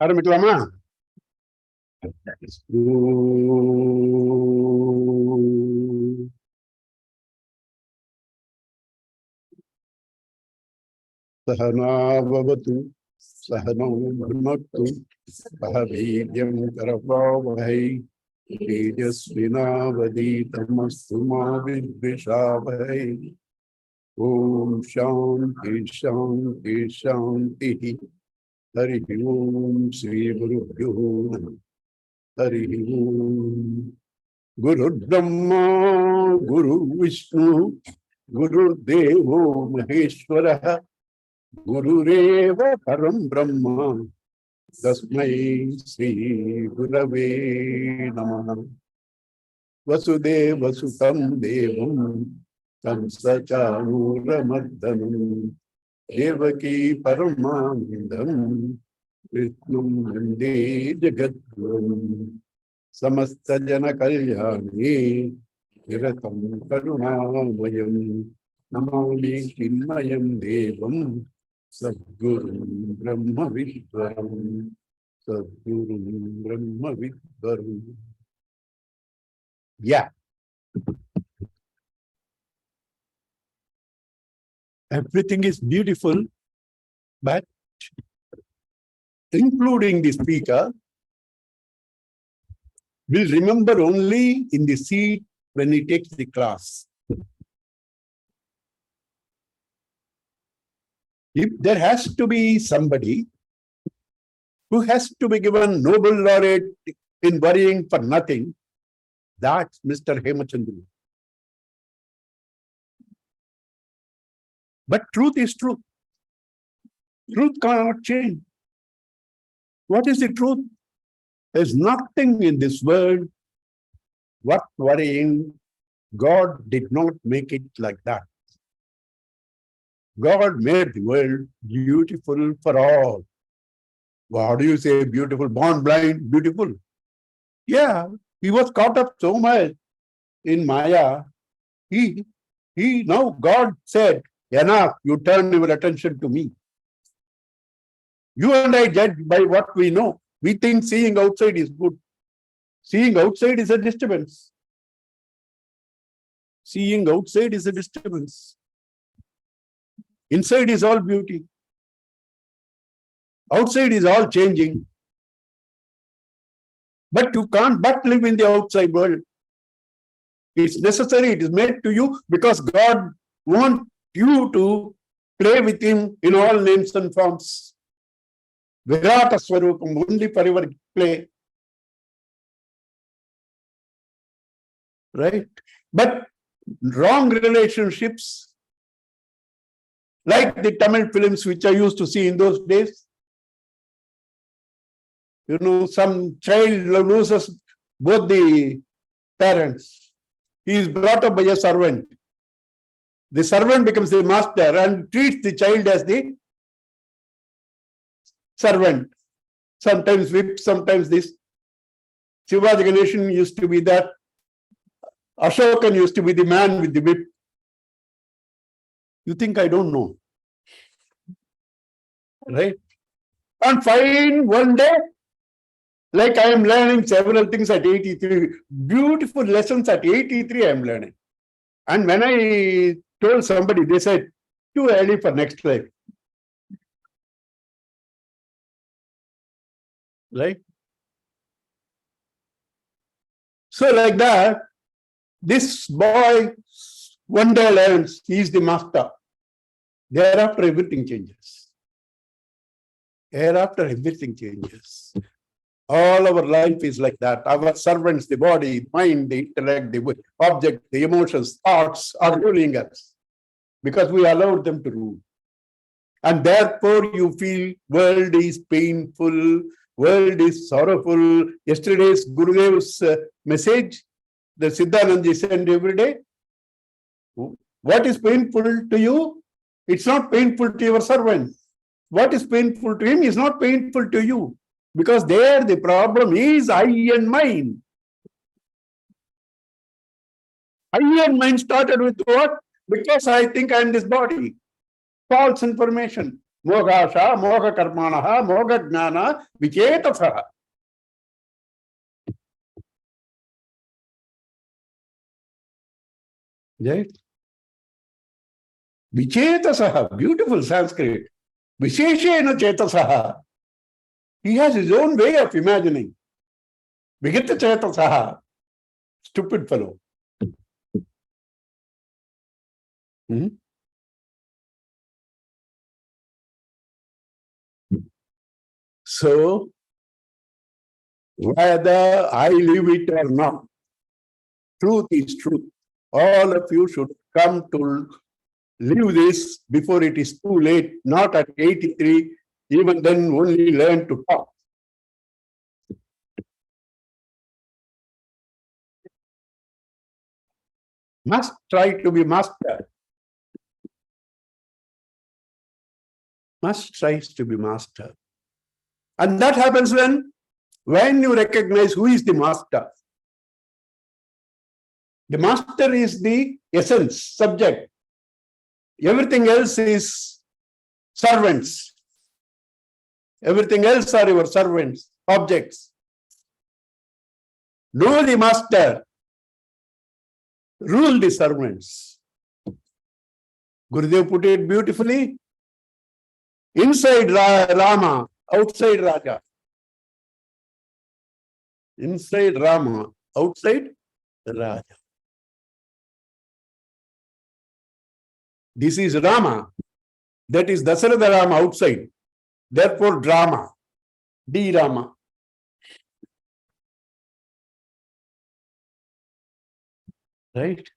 ஆரம்பிக்கலாமா? சகனாவது சகனோ புனக்து சக வீர்யம் கரவாவஹை தேஜஸ்வினாவதீதமஸ்து மா வித்விஷாவஹை. ஓம் சாந்தி சாந்தி சாந்தி. ஹரி ஓம் ஸ்ரீ குருப்யோ நமः. ஹரி ஓம். குரு பிரம்மா குரு விஷ்ணு குருர்தேவோ மகேஸ்வரः குருரேவ பரம் பிரம்மா தஸ்மை ஸ்ரீ குரவே நமः. வசுதேவசுதம் தேவம் கம்சசானூரமர்தனம் தேவகீ பரமானந்தம் கிருஷ்ணம் வந்தே ஜகத்குரும். समस्त जन कल्याणे निरतं करुणामयं नमामि चिन्मयं देवं सद्गुरुं ब्रह्मविद्वरं. सद्गुरुं ब्रह्मविद्वरं. Yeah. Everything is beautiful, but including the speaker will remember only in the seat when he takes the class. If there has to be somebody who has to be given Nobel laureate in worrying for nothing, that's Mr. Hemachandru. But truth is truth. Truth cannot change. What is the truth? There's nothing in this world worth worrying. God did not make it like that. God made the world beautiful for all. What do you say beautiful? Born blind, beautiful? Yeah, he was caught up so much in Maya. Now God said, enough, you turn your attention to me. You and I judge by what we know. We think seeing outside is good. Seeing outside is a disturbance. Seeing outside is a disturbance. Inside is all beauty. Outside is all changing. But you can't but live in the outside world. It's necessary, it is made to you because God wants you to play with Him in all names and forms. Virata Swarupam, only for your play. Right? But wrong relationships, like the Tamil films which I used to see in those days. You know, some child loses both the parents. He is brought up by a servant. The servant becomes the master and treats the child as the servant. Sometimes whip, sometimes this. Shivaji Ganeshan used to be that. Ashokan used to be the man with the whip. You think I don't know? Right? And fine, one day, like I am learning several things at 83, beautiful lessons at 83 I am learning. And when I told somebody, they said, too early for next life. Right? So like that, this boy one day learns he is the master. Thereafter everything changes. Thereafter everything changes. All our life is like that. Our servants, the body, mind, the intellect, the object, the emotions, thoughts are ruling us because we allowed them to rule. And therefore you feel world is painful, world is sorrowful. Yesterday's Gurudev's message, the Siddhanandji sent every day. What is painful to you? It's not painful to your servant. What is painful to him is not painful to you. Because there the problem is I and mine. I and mine started with what? Because I think I am this body. False information. Mogasha, Moga Karmanaha, Moga Jnana, Vichetasaha. Right? Vichetasaha, beautiful Sanskrit. Visheshena Chetasaha. He has his own way of imagining. Vigita Chetasaha. Stupid fellow. Hmm? So, whether I live it or not, truth is truth. All of you should come to live this before it is too late, not at 83, even then only learn to talk. Must try to be master. Must tries to be master. And that happens when you recognize who is the master. The master is the essence, subject. Everything else is servants. Everything else are your servants, objects. Know the master. Rule the servants. Gurudev put it beautifully. Inside Rama, outside Raja. Inside Rama, outside Raja. This is Rama. That is Dasaratha Rama outside. Therefore, drama. D Rama. Right?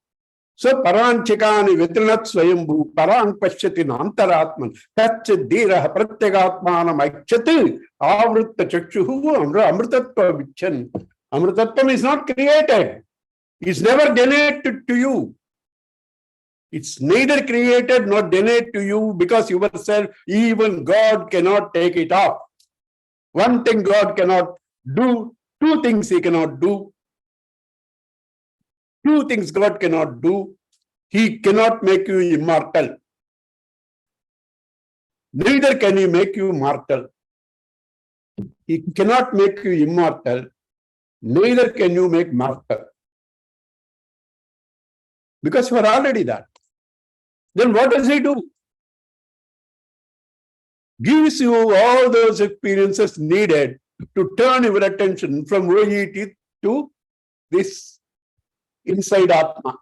So, Paran Chikani Vitrinat Swayambhu, Paran Pashyati Antaratman, Tachit Dira Pratyagatmanam Aichati, Avrutta Chakshuhu, Amritatva Vichan. Amritatvam is not created. It's never donated to you. It's neither created nor donated to you because yourself, even God cannot take it off. One thing God cannot do, two things He cannot do. Two things God cannot do. He cannot make you immortal. Neither can He make you mortal. He cannot make you immortal. Neither can you make mortal. Because you are already that. Then what does He do? Gives you all those experiences needed to turn your attention from OET to this inside Atma.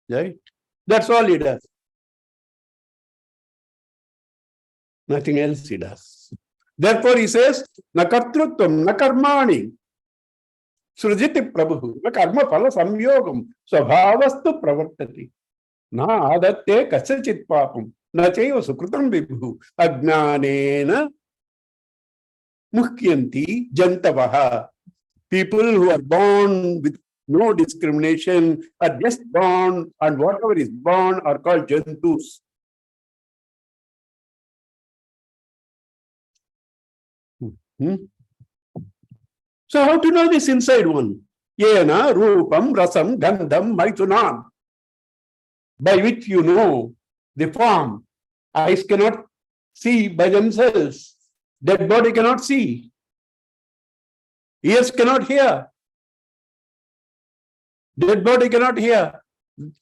Right? That's all He does. Nothing else He does. Therefore He says, na kartrutvam, na karmani, srujiti prabhu, na karma phala samyogam, svabhavastu pravartati. Na adatte kasachit papam, na chaiva sukrutam vibhu, ajnanena muhyanti jantavaha. People who are born with no discrimination are just born, and whatever is born are called jantus. So how to know this inside one? Yena, Rupam, Rasam, Gandham, Maithunan. By which you know the form. Eyes cannot see by themselves. Dead body cannot see. Ears cannot hear. Dead body cannot hear.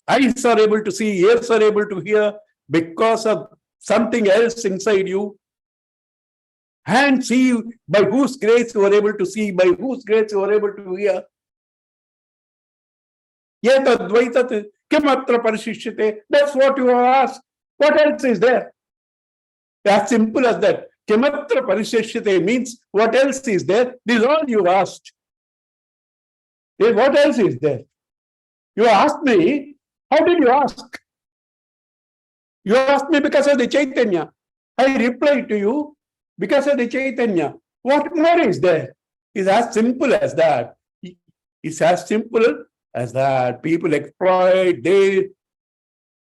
Eyes are able to see, ears are able to hear because of something else inside you. And see by whose grace you are able to see, by whose grace you are able to hear. Yetadvaitat kimatra parishishyate. That's what you have asked. What else is there? As simple as that. Kimatra parishishyate means what else is there? This is all you asked. What else is there? You asked me, how did you ask? You asked me because of the Chaitanya. I replied to you because of the Chaitanya. What more is there? It's as simple as that. It's as simple as that. People exploit, they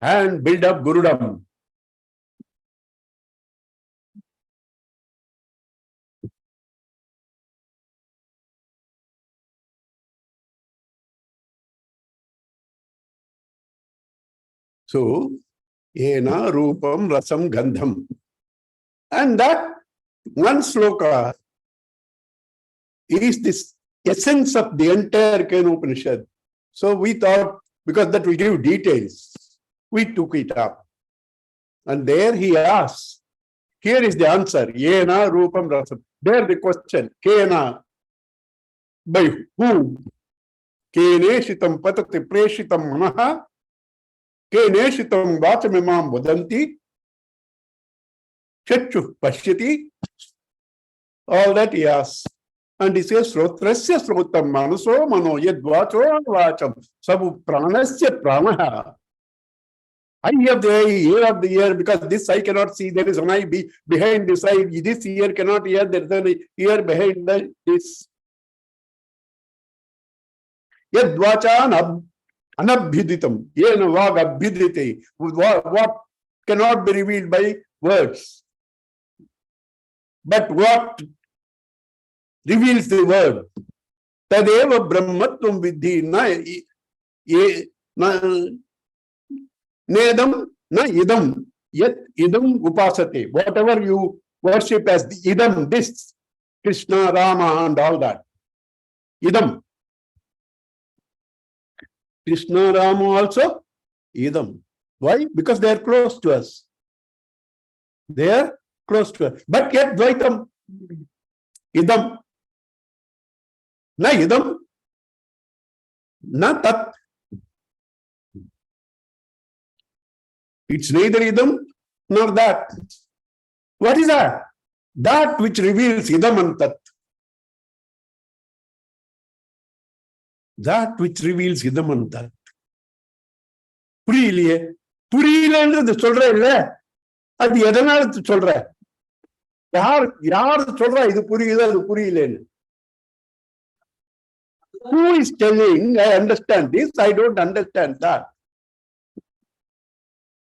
and build up Gurudam. So, Ena Rupam Rasam Gandham. And that one sloka is this essence of the entire Kathopanishad. So we thought, because that will give details, we took it up. And there he asks, here is the answer, Yena Rupam Rasam. There the question, Kena, by whom? Keneshitam patati preshitam manaha, Keneshitam vachamimam vadanti, Chachu pashyati, all that he asks. And he says, Srotrasya srotam manaso mano yadvacho vacham sabu pranasya pranaha. Eye of the eye, ear of the ear, because this eye cannot see, there is an eye behind this eye. This ear cannot hear, there is an ear behind this. Yadvachan anabhiditam. Yena vag abhidite. What cannot be revealed by words. But what reveals the word? Tadeva brahmatvam vidhi na Nedam na idam, yet idam upasate. Whatever you worship as the idam, this, Krishna, Rama, and all that. Idam. Krishna, Rama also, idam. Why? Because they are close to us. They are close to us. But yet Dvaitam, idam. Na idam, na tat. It's neither idam nor that. What is that? That which reveals idam and tat. That which reveals idam and tat. புரியலையே புரியலன்றது சொல்ற இல்ல அது எதனால சொல்ற யார் சொல்றா இது புரியுது அது புரியலன்னு who is telling I understand this I don't understand that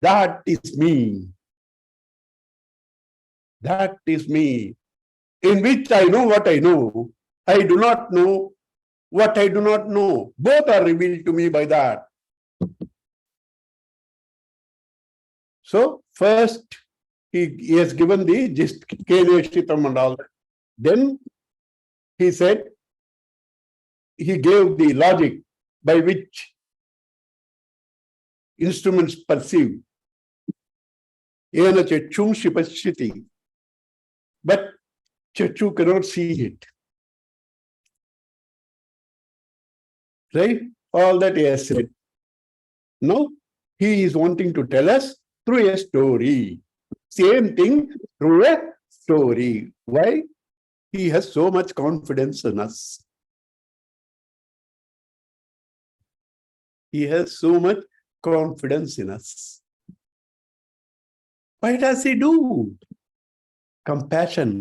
that is me in which I know what I know I do not know what I do not know both are revealed to me by that. So first he has given the gist, Keneshitam and all that. Then he said, he gave the logic by which instruments perceive. Ena chachum shipashiti. But chachu cannot see it. Right? All that he has said. Now he is wanting to tell us through a story. Same thing through a story. Why? He has so much confidence in us. He has so much confidence in us. Why does he do? Compassion,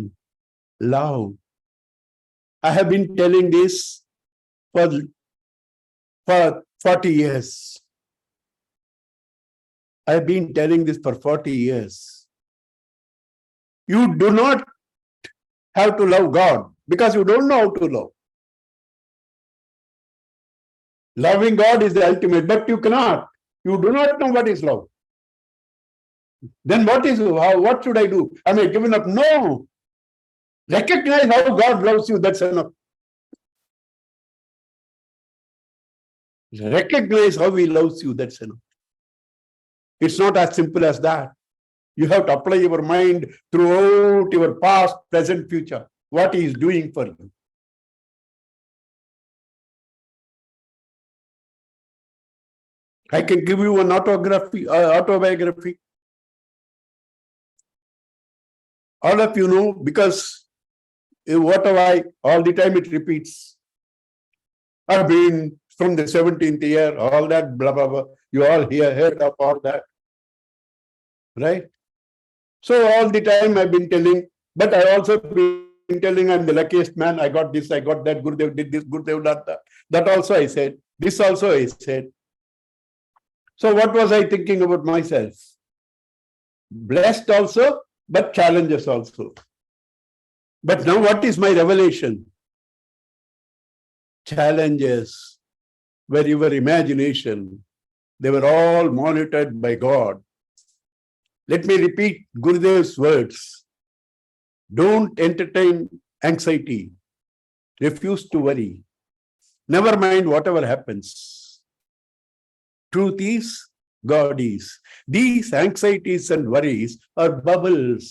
love. I have been telling this for 40 years. I've been telling this for 40 years. You do not have to love God because you don't know how to love. Loving God is the ultimate, but you cannot. You do not know what is love. Then what should I do? Am I given up? No. Recognize how God loves you, that's enough. Recognize how He loves you, that's enough. It's not as simple as that. You have to apply your mind throughout your past, present, future. What He is doing for you. I can give you an autobiography. All of you know, because what have I, all the time it repeats. I've been from the 17th year, all that, blah, blah, blah. You all heard of all that. Right? So all the time I've been telling, but I also been telling I'm the luckiest man. I got this, I got that. Gurudev did this, Gurudev did that. That also I said. This also I said. So what was I thinking about myself? Blessed also, but challenges also. But now what is my revelation? Challenges where your imagination They were all monitored by God. Let me repeat Gurudev's words. Don't entertain anxiety. Refuse to worry. Never mind whatever happens. Truth is, God is. These anxieties and worries are bubbles.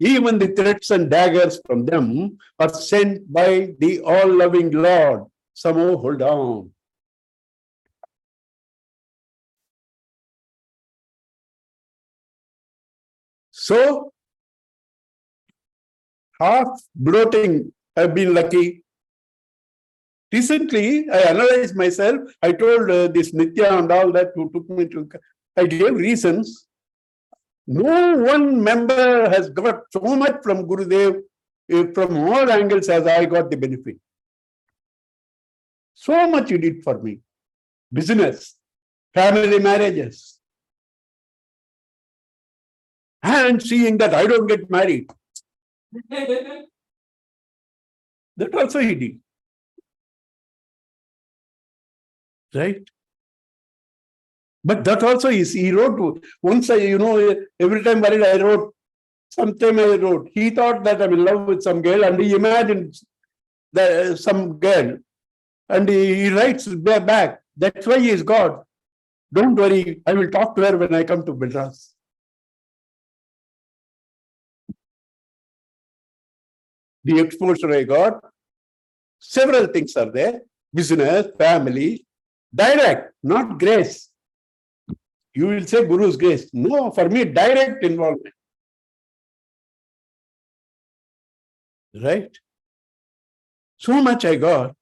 Even the threats and daggers from them are sent by the all-loving Lord. Somehow hold on. So, half bloating, I've been lucky. Recently, I analyzed myself. I told this Nitya and all that who took me to, I gave reasons. No one member has got so much from Gurudev from all angles as I got the benefit. So much he did for me. Business, family marriages, and seeing that I don't get married. That also he did. Right? But that also is, he wrote, once every time married I wrote, sometime I wrote, he thought that I'm in love with some girl and he imagined that some girl and he writes back, that's why he is God. Don't worry, I will talk to her when I come to Madras. The exposure I got, several things are there, business, family, direct, not grace. You will say Guru's grace. No, for me, direct involvement. Right? So much I got.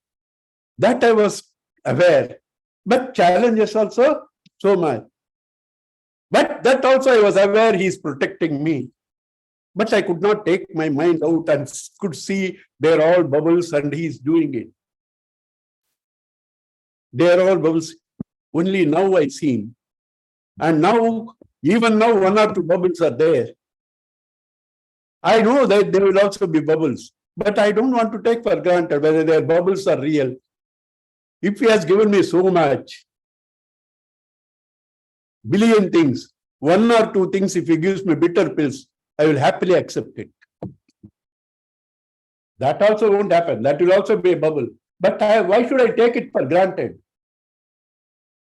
That I was aware. But challenges also, so much. But that also I was aware he is protecting me. But I could not take my mind out and could see they're all bubbles and he is doing it. They're all bubbles. Only now I see him. And now, even now, 1 or 2 bubbles are there. I know that there will also be bubbles, but I don't want to take for granted whether their bubbles are real. If he has given me so much, billion things, 1 or 2 things, if he gives me bitter pills, I will happily accept it. That also won't happen. That will also be a bubble. But why should I take it for granted?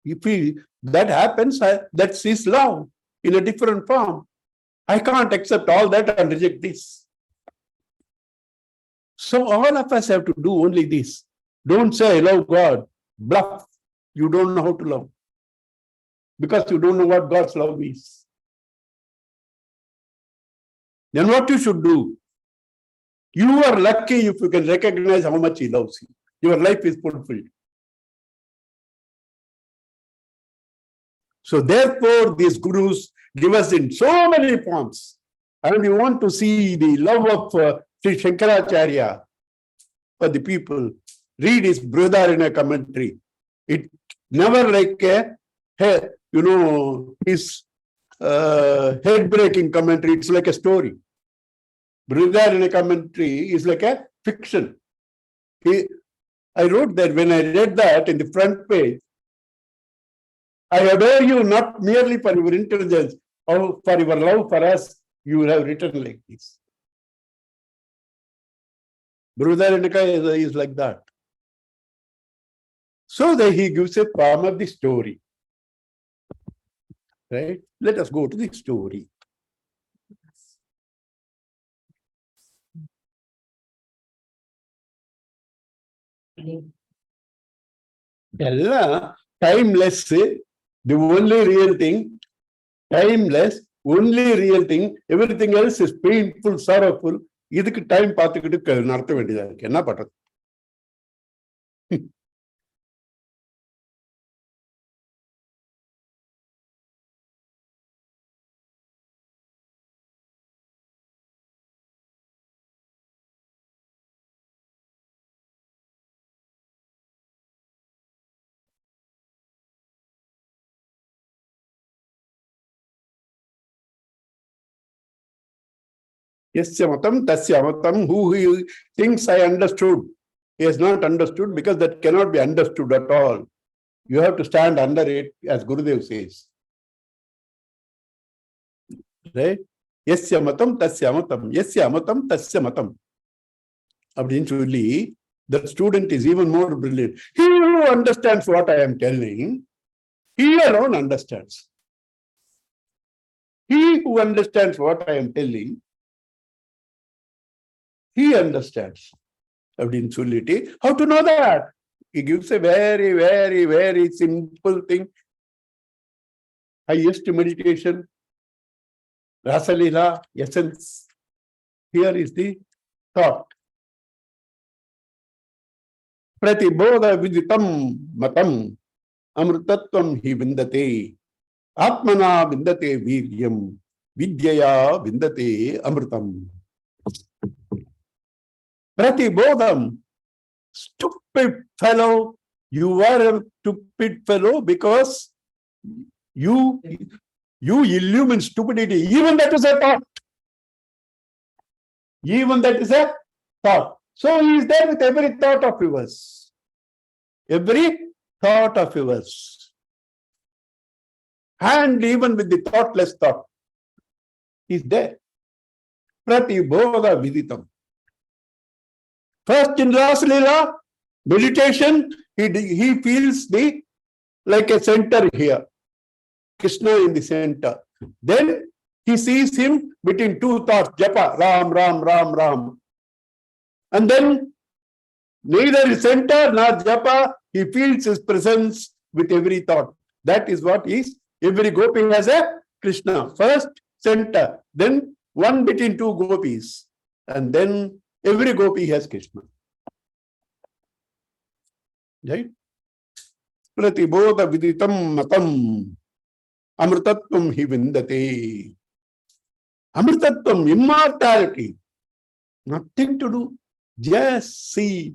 If that happens, that's his love in a different form. I can't accept all that and reject this. So all of us have to do only this. Don't say, I love God. Bluff. You don't know how to love. Because you don't know what God's love is. Then what you should do? You are lucky if you can recognize how much He loves you. Your life is fulfilled. So therefore, these gurus give us in so many forms. And you want to see the love of Sri Shankaracharya for the people. Read his Brihadaranyaka commentary. It never like his head-breaking commentary. It's like a story. Brihadaranyaka commentary is like a fiction. I wrote that when I read that in the front page, I adore you not merely for your intelligence or for your love for us, you have written like this. Brihadaranyaka is like that. So that he gives a form of the story. Right? Let us go to the story. Timeless, the only real thing, timeless, only real thing, everything else is painful, sorrowful. இதுக்கு time பார்த்துக்கிட்டு நடத்த வேண்டியதா இருக்கு. என்ன பண்றது? Yasya matam, tasya matam, who he thinks I understood. He has not understood because that cannot be understood at all. You have to stand under it, as Gurudev says. Right? Yasya matam tasya matam. Yasya matam tasya matam. Abdin the student is even more brilliant. He who understands what I am telling, he alone understands. He who understands what I am telling, he understands. How to know that? He gives a very, very, very simple thing. Highest meditation, Rasalila, essence. Here is the thought. Pratibodha viditam matam amrutatvam hi vindate atmana vindate viryam vidyaya vindate amrutam. Pratibodham, stupid fellow, you are a stupid fellow because you illumine stupidity. Even that is a thought. Even that is a thought. So he is there with every thought of yours. Every thought of yours. And even with the thoughtless thought, he is there. Pratibodha viditam. First in Rasa Leela, meditation, he feels like a center here. Krishna in the center. Then he sees him between two thoughts, japa, Ram, Ram, Ram, Ram. And then neither center nor japa, he feels his presence with every thought. That is what is, every gopi has a Krishna. First center, then one between two gopis. And then every gopi has Krishna. Right? Pratibodha viditam matam amritatvam hi vindate. Amritatvam, immortality. Nothing to do. Just see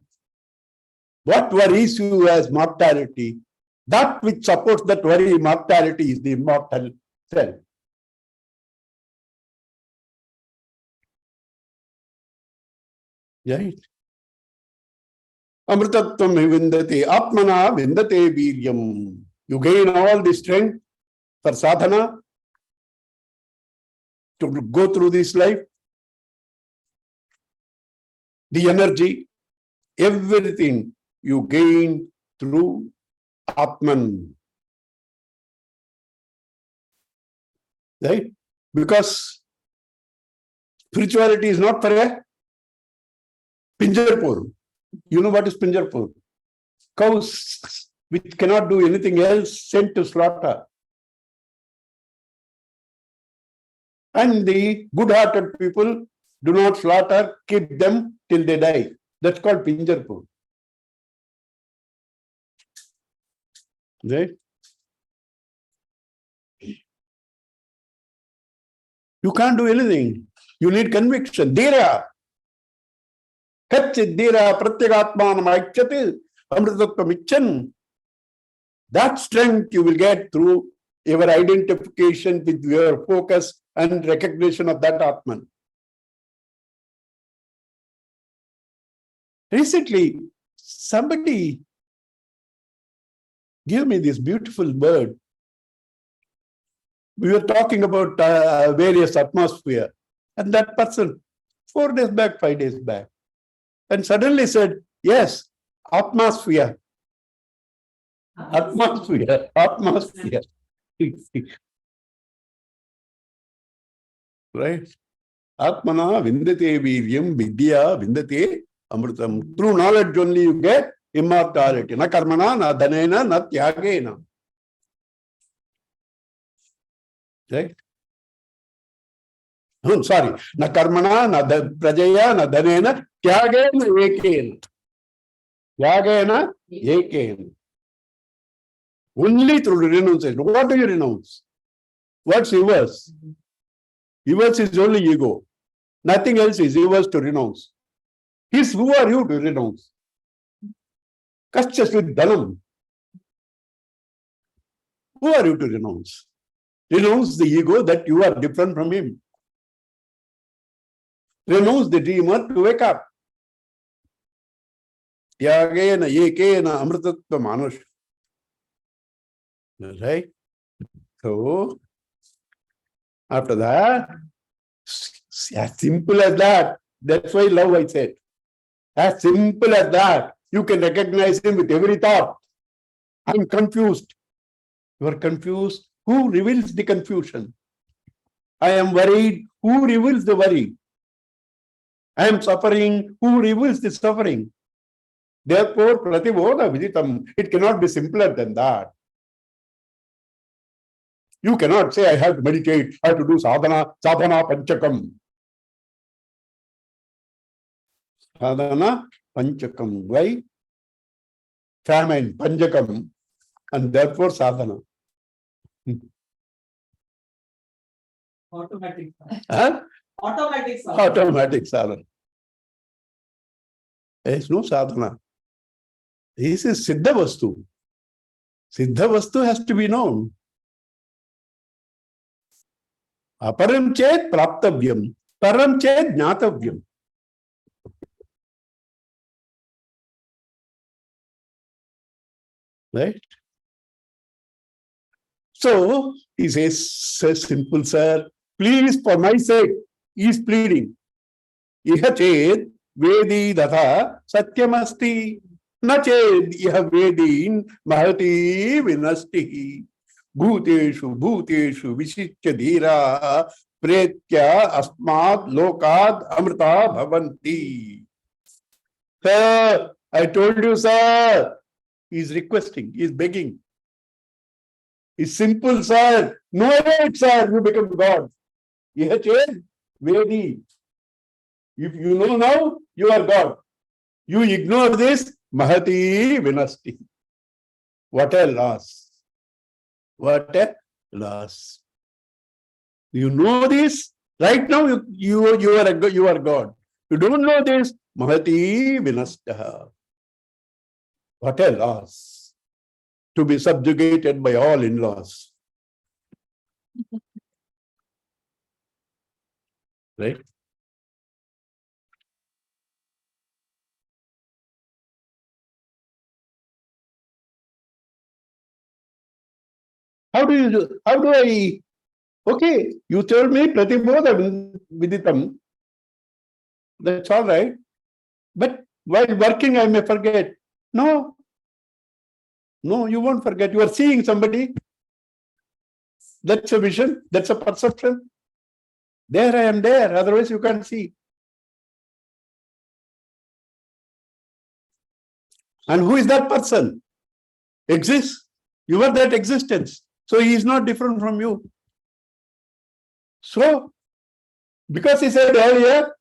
what worries you as mortality. That which supports that very mortality is the immortal self. Right? Amritatvam hi vindate. Atmana vindate viryam. You gain all the strength for sadhana to go through this life. The energy, everything you gain through Atman. Right? Because spirituality is not for a Pinjarpur. You know what is Pinjarpur? Cows which cannot do anything else sent to slaughter. And the good-hearted people do not slaughter, keep them till they die. That's called Pinjarpur. Right? You can't do anything. You need conviction. Dhira. Kachit dhira pratyagatmanam aikchati amritatvam icchan. That strength you will get through your identification with your focus and recognition of that Atman. Recently, somebody gave me this beautiful bird. We were talking about various atmosphere, and that person, 4 days back, 5 days back, and suddenly said, yes, atmosphere. Atmosphere. Atmosphere. Right? Atmana vindate viryam vidya vindate amritam. Through knowledge only you get immortality. Na karmana, na dhanena, na tyagena. Right? Oh, sorry. Na karmana, na prajaya, na dhanena, tyagena ekena. Tyagena ekena. Only through renunciation. What do you renounce? What's yours? Yours is only ego. Nothing else is yours to renounce. Who are you to renounce? Kashchasvid dhanam. Who are you to renounce? Renounce the ego that you are different from him. Renounce the dreamer to wake up. Tyagena ekena amritatva manush. Right? So, after that, as simple as that. That's why love, I said. As simple as that. You can recognize him with every thought. I'm confused. You are confused. Who reveals the confusion? I am worried. Who reveals the worry? I am suffering. Who reveals the suffering? Therefore, Pratibodha Viditam. It cannot be simpler than that. You cannot say, I have to meditate, I have to do sadhana panchakam. Sadhana panchakam. Why? Famine, panchakam. And therefore sadhana. Automatic. Huh? Automatic sadhana. Automatic sadhana. There is no sadhana. This is Siddha Vastu. Siddha Vastu has to be known. Aparam chet praptavyam. Param chet jnatavyam. Right? So, he says, simple, sir, please, for my sake, he is pleading. Iha ched vedi datha satyamasti. Na ched iha vedin mahati vinasti. Bhuteshu bhuteshu vishitya dhira pretya asmat lokad amrita bhavanti. Sir, I told you, sir. He is requesting, he is begging. It's simple, sir. No it, sir. You become God. You have changed. Vedi. If you know now, you are God. You ignore this, Mahati Vinasti. What a loss. What a loss. You know this. Right now, you are God. You don't know this, Mahati Vinasta. What a loss. To be subjugated by all in-laws. Right? How do I, okay, you told me Pratibodha Viditam. That's all right. But while working, I may forget. No. No, you won't forget. You are seeing somebody. That's a vision. That's a perception. There I am there. Otherwise, you can't see. And who is that person? Exists. You are that existence. So he is not different from you. So, because he said earlier,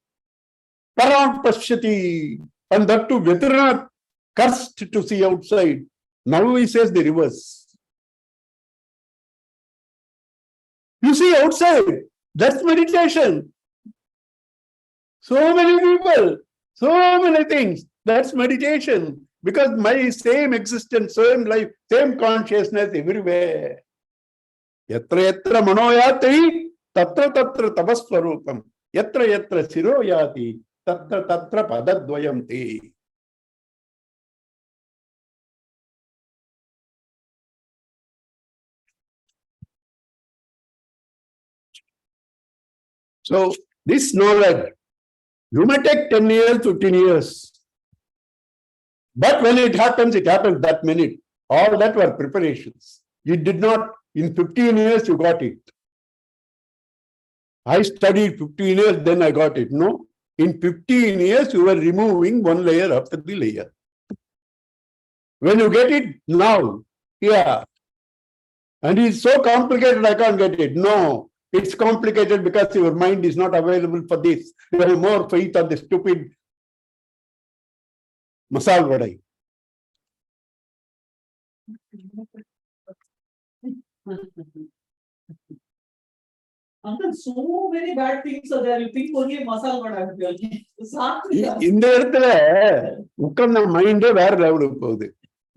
Param Pashyati, and that too, Vetiranath, cursed to see outside. Now he says the reverse. You see outside, that's meditation. So many people, so many things, that's meditation. Because my same existence, same life, same consciousness everywhere. Yatra yatra manoyati, tatra tatra tapasvarupam. Yatra yatra siroyati, tatra tatra padadvayam te. So, this knowledge, you may take 10 years, 15 years. But when it happens that minute. All that were preparations. You did not, in 15 years, you got it. I studied 15 years, then I got it. No, in 15 years, you were removing one layer after the layer. When you get it now, yeah. And it's so complicated, I can't get it. No, it's complicated because your mind is not available for this. You have more faith on the stupid masal vadai. Uncle, so many bad things are there. You think only masala vada. இந்த இடத்துல உட்கார்ந்த மைண்டே வேற லெவலுக்கு போகுது.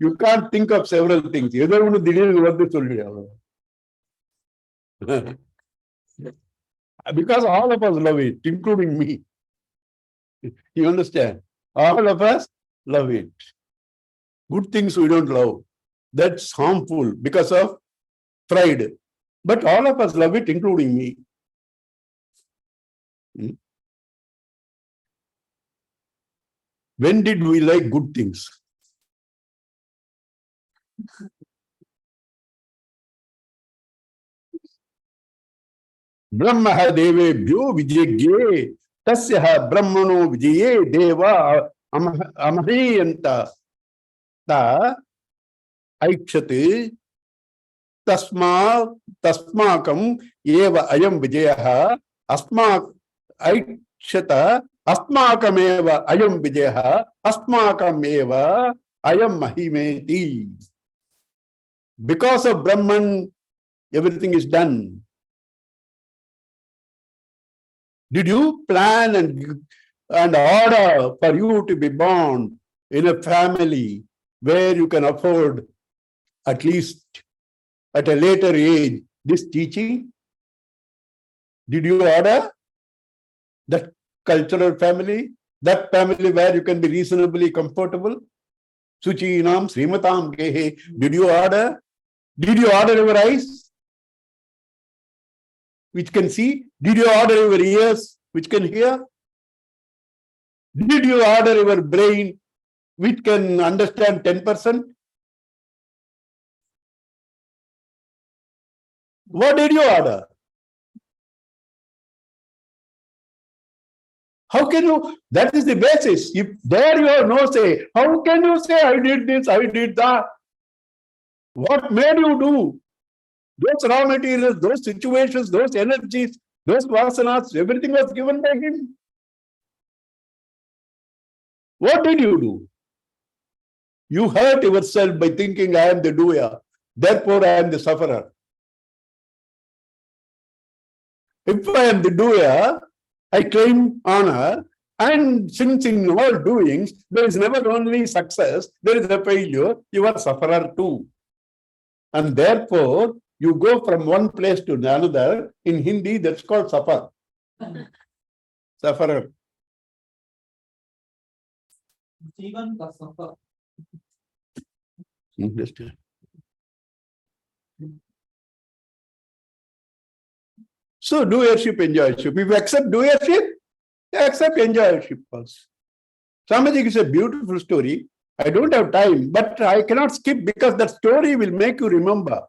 You can't think of several things. ஏதோ ஒன்று திடீர்னு வந்து சொல்லிடு அவ்வளவு. Because all of us love it, including me. You understand? All of us love it. Good things we don't love. That's harmful because of fried. But all of us love it, including me. When did we like good things? Brahma devebhyo vijayagye tasya brahmano vijaye deva amahiyanta ta aikshate tasmakam eva ayam vijayah aikshata asmakam eva ayam vijayah asmakam eva ayam mahimeti. Because of Brahman, everything is done. Did you plan and order for you to be born in a family where you can afford, at least at a later age, this teaching? Did you order that cultural family, that family where you can be reasonably comfortable? Suchinam Srimatam Gehe. Did you order? Did you order your eyes, which can see? Did you order your ears, which can hear? Did you order your brain, which can understand 10%? What did you order? How can you? That is the basis. If there you have no say, how can you say, I did this, I did that? What made you do? Those raw materials, those situations, those energies, those vasanas, everything was given by him. What did you do? You hurt yourself by thinking I am the doer, therefore I am the sufferer. If I am the doer, I claim honor, and since in all doings, there is never only success, there is a failure, you are sufferer too. And therefore, you go from one place to another. In Hindi, that's called suffer. Sufferer. Understand? So, doership, enjoyership. If you accept doership, accept enjoyership also. Swamiji is a beautiful story. I don't have time, but I cannot skip because that story will make you remember.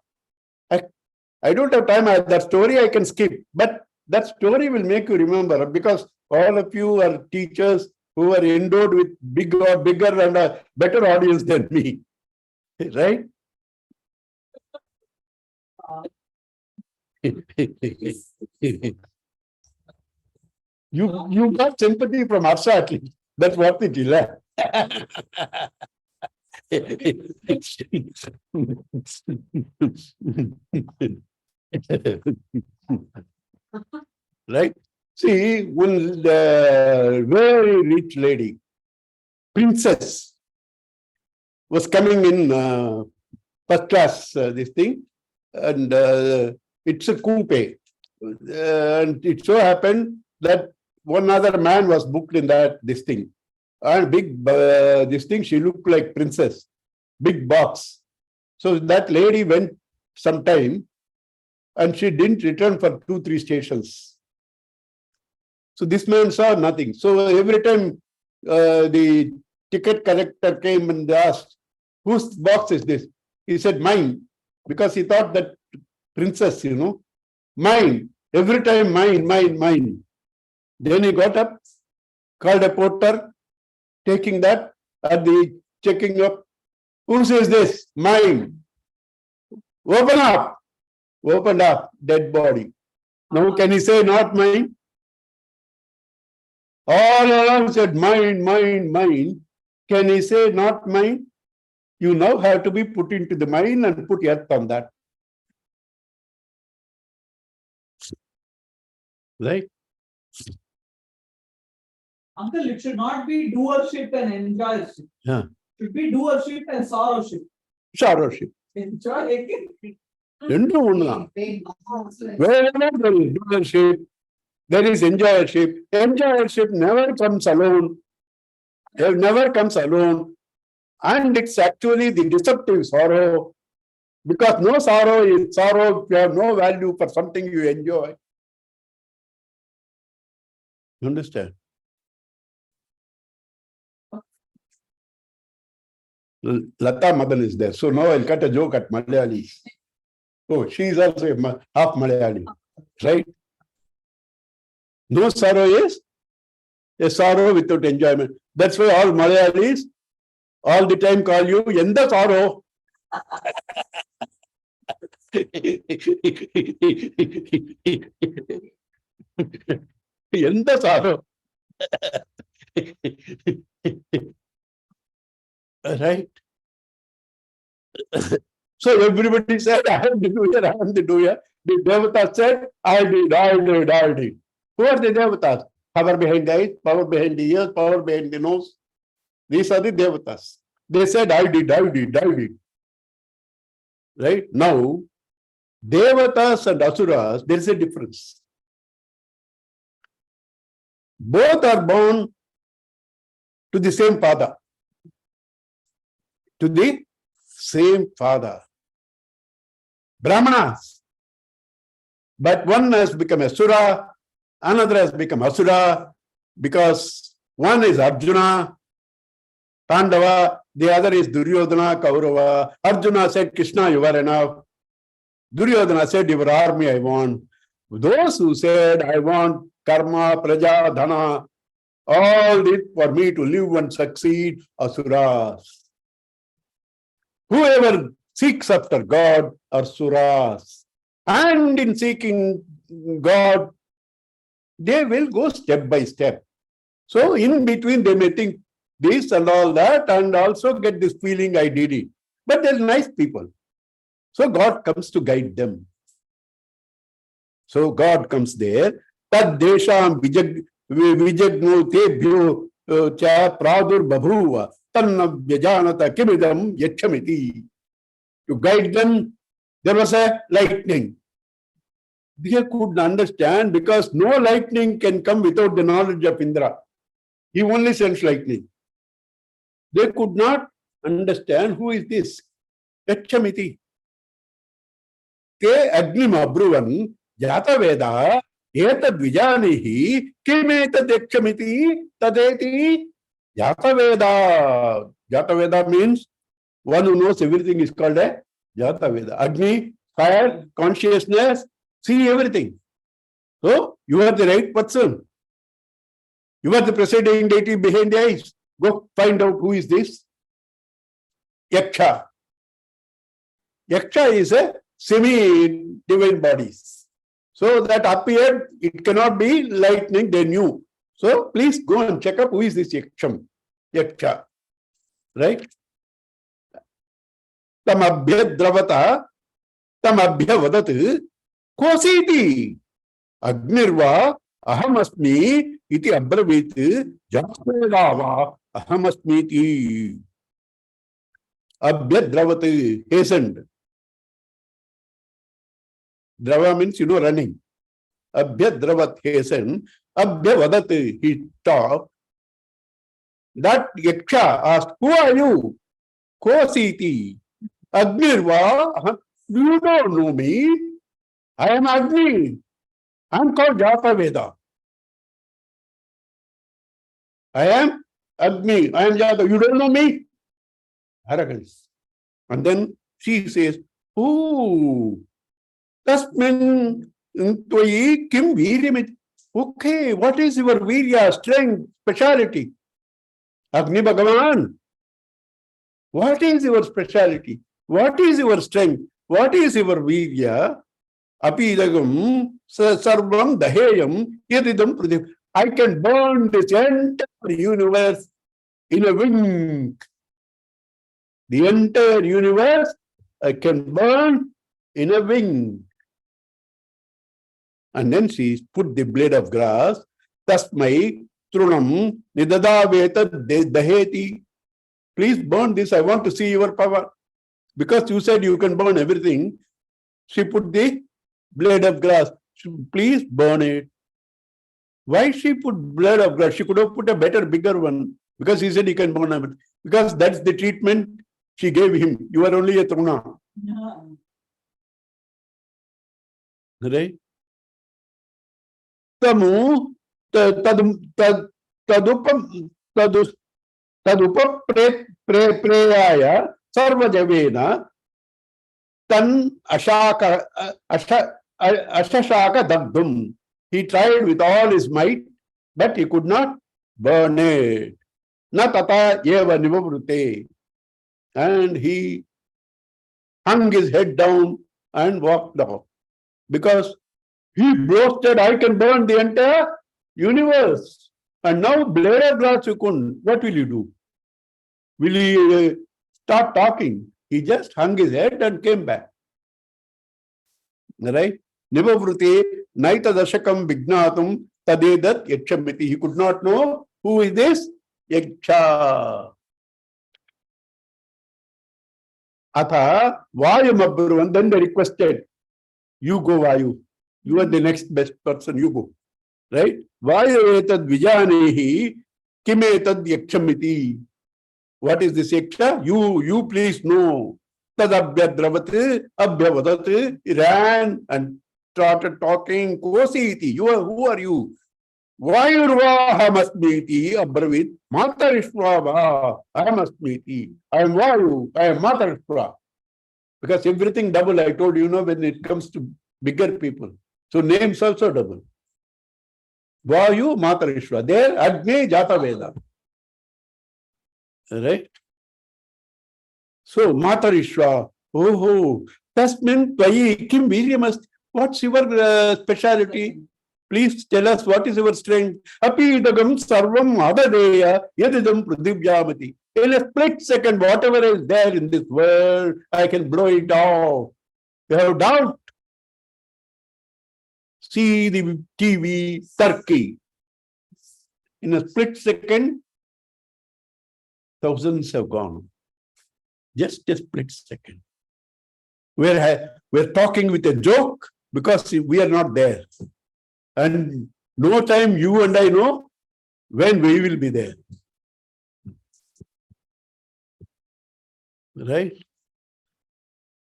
I don't have time. That story I can skip, but that story will make you remember because all of you are teachers who are endowed with bigger and a better audience than me. Right? You got sympathy from Harsha at least. That's what it is. Right? See, when the very rich lady, princess, was coming in first class, this thing, and it's a coupe. And it so happened that one other man was booked in this thing. And big, this thing, she looked like princess, big box. So that lady went sometime and she didn't return for 2-3 stations. So this man saw nothing. So every time the ticket collector came and asked, whose box is this? He said, mine. Because he thought that princess, mine. Every time mine. Then he got up, called a porter, taking that, and the checking up. Who says this? Mine. Open up. Opened up, dead body. Now can he say not mine? All along said mine. Can he say not mine? You now have to be put into the mine and put earth on that. Right? Uncle, it should not be doership and enjoyership. Yeah. It should be doership and sorrowship. Sorrowship. Enjoy. Wherever there is doership, there is enjoyership. Enjoyership never comes alone. It never comes alone. And it's actually the deceptive sorrow Because no sorrow is sorrow if you have no value for something you enjoy. You understand? Lata Madan is there. So now I'll cut a joke at Malayali. Oh, she is also half Malayali. Right? No sorrow is a sorrow without enjoyment. That's why all Malayalis all the time call you Yenda sorrow. Yenda sorrow. Right? So everybody said, I am the doer, I am the doer. The Devata said, I did. Who are the Devatas? Power behind the eyes, power behind the ears, power behind the nose. These are the Devatas. They said, I did. Right? Now, Devatas and Asuras, there is a difference. Both are born to the same father. To the same father. Brahmanas. But one has become Asura, another has become Asura, because one is Arjuna, Pandava, the other is Duryodhana, Kaurava. Arjuna said, Krishna, you are enough. Duryodhana said, your army I want. Those who said, I want karma, praja, dhana, all this for me to live and succeed, Asuras. Whoever seeks after God are Suras. And in seeking God, they will go step by step. So in between, they may think this and all that, and also get this feeling, I did it. But they're nice people. So God comes to guide them. So God comes there. Tad desham vijagno tebhyo cha pradur babhuva tanna vyajanata kimidam yachamiti. To guide them, there was a lightning. They could understand because no lightning can come without the knowledge of Indra. He only sends lightning. They could not understand who is this. Yachamiti. Te agnim abruvan jata veda etad vijanihi kimetad yachamiti tadeti jata veda. Jata veda means one who knows everything is called a jata veda. Agni, fire, consciousness, see everything. So you are the right person. You are the presiding deity behind the eyes. Go find out who is this. Yaksha. Yaksha is a semi-divine bodies. So that appeared, it cannot be lightning, they knew. So please go and check up who is this Yaksham. Yaksha. Right? Tamabhya dravata, tamabhya vadat, kositi, agnirva, ahamasmi, iti abravit, jasvedava, ahamasmiti. Abhya dravati, hastened. Drava means, running. Abhya dravat hastened. Abhya vadat, he stopped. That Yaksha asked, who are you? Kositi. Agnirva, you don't know me. I am Agni. I am called Jata Veda. I am Agni. I am Jata. You don't know me? Arrogance. And then she says, ooh, tasmin tvai kim viryamit. Okay, what is your virya, strength, speciality? Agni Bhagavan. What is your speciality? What is your strength? What is your virya? Apidagam sarvam daheyam yadidam pradip. I can burn this entire universe in a wink. The entire universe I can burn in a wink. And then she put the blade of grass. Tasmai trunam nidadaveta daheti. Please burn this. I want to see your power. Because you said you can burn everything. She put the blade of grass. Please burn it. Why she put blade of grass? She could have put a better, bigger one. Because he said he can burn it. Because that's the treatment she gave him. You are only a truna. Yeah. Right? Tamu tad tad tadupam tadu tadupa preyaya sarvajavena tan ashashaka dagdum. He tried with all his might, but he could not burn it. Na tata eva nivavrute. And he hung his head down and walked off. Because he boasted, I can burn the entire universe. And now blade of grass you couldn't. What will you do? Will he start talking? He just hung his head and came back. Right? Nivavrute naita dashakam vignatum tadedat yakshamiti. He could not know who is this yaksha. Atha Vayamabruvan. Then they requested, you go Vayu. You are the next best person, you go. Right? Vayu etad vijanehi kimetad yakshamiti. What is this yaksha? You please know. Tad abhyadravat abhyavadat. He ran and started talking. Kositi. Who are you? Vayurvahamasmiti abravit matarishvava ahamasmiti. I am Vayu. I am Matarishva. Because everything double, I told you, when it comes to bigger people. So names also double. Vayu Matarishva. There, Agni Jata Veda. Right? So, Matarishva. Oh, Tasmin Tvayi Kim Viryamast. What's your speciality? Please tell us what is your strength. Apidagam Sarvam Adadeya Yadidam Pradivjamati. In a split second, whatever is there in this world, I can blow it off. You have doubt? See the TV, Turkey. In a split second, thousands have gone. Just a split second. We're talking with a joke because we are not there. And no time you and I know when we will be there. Right?